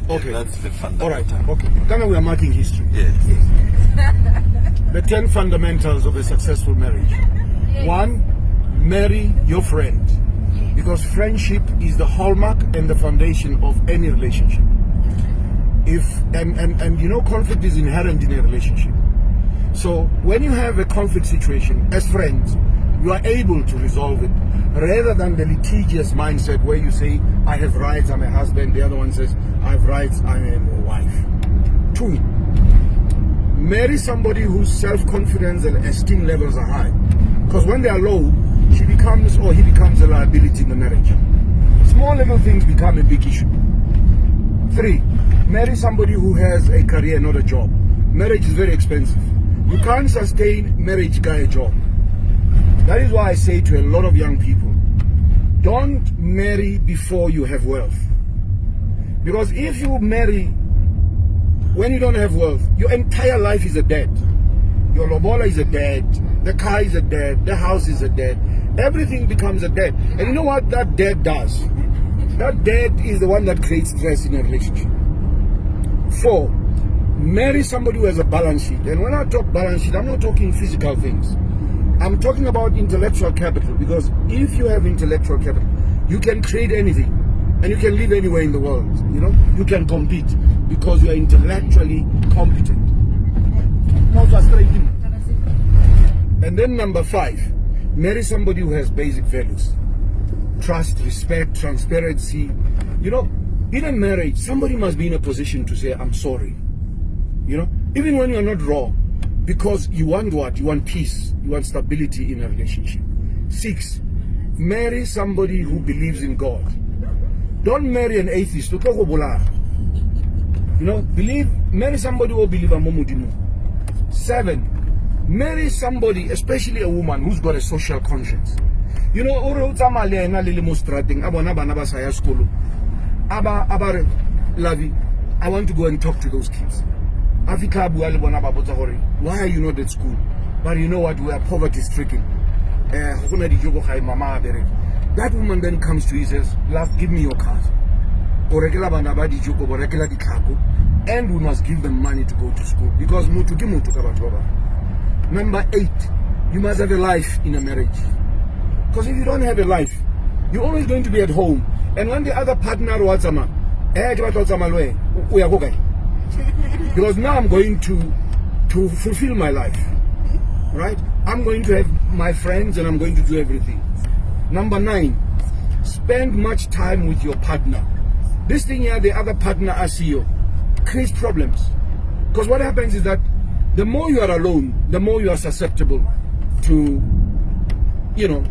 Okay. That's the fundamental. All right. Okay. Then we are marking history. Yes. The 10 fundamentals of a successful marriage. Yes. 1, marry your friend. Because friendship is the hallmark and the foundation of any relationship. And you know, conflict is inherent in a relationship. So when you have a conflict situation as friends, you are able to resolve it rather than the litigious mindset where you say, I have rights, I'm a husband, the other one says, I have rights, I'm a wife. 2, marry somebody whose self-confidence and esteem levels are high. Because when they are low, she becomes or he becomes a liability in the marriage. Small little things become a big issue. 3, marry somebody who has a career, not a job. Marriage is very expensive. You can't sustain marriage by a job. That is why I say to a lot of young people, don't marry before you have wealth. Because if you marry when you don't have wealth, your entire life is a debt. Your lobola is a debt, the car is a debt, the house is a debt. Everything becomes a debt. And you know what that debt does? That debt is the one that creates stress in a relationship. 4, marry somebody who has a balance sheet. And when I talk balance sheet, I'm not talking physical things. I'm talking about intellectual capital, because if you have intellectual capital, you can create anything and you can live anywhere in the world. You know, you can compete because you are intellectually competent. And then number 5, marry somebody who has basic values: trust, respect, transparency. You know, in a marriage, somebody must be in a position to say, I'm sorry. You know, even when you're not wrong. Because you want what? You want peace. You want stability in a relationship. 6, marry somebody who believes in God. Don't marry an atheist. You know, marry somebody who believes in Momudimu. 7, marry somebody, especially a woman, who's got a social conscience. You know, I want to go and talk to those kids. Why are you not at school? But you know what? We are poverty stricken. That woman then comes to you and says, love, give me your card. And we must give them money to go to school. Because number 8, you must have a life in a marriage. Because if you don't have a life, you're always going to be at home. And when the other partner we are going. Because now I'm going to fulfill my life, right? I'm going to have my friends and I'm going to do everything. Number 9, spend much time with your partner. This thing here, the other partner as you, creates problems. Because what happens is that the more you are alone, the more you are susceptible to, you know,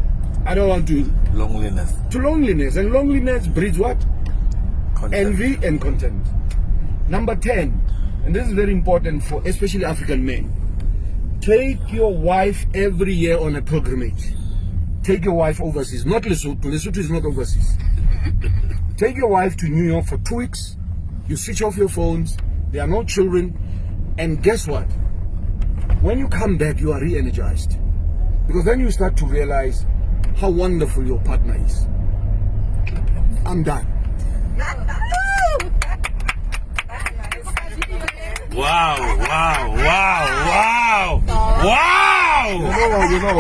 I don't want to... Loneliness. To loneliness. And loneliness breeds what? Content. Envy and contempt. Number 10, and this is very important for especially African men. Take your wife every year on a pilgrimage. Take your wife overseas. Not Lesotho. Lesotho is not overseas. Take your wife to New York for 2 weeks. You switch off your phones. There are no children. And guess what? When you come back, you are re-energized. Because then you start to realize how wonderful your partner is. I'm done. Wow, wow, wow, wow, wow! You know,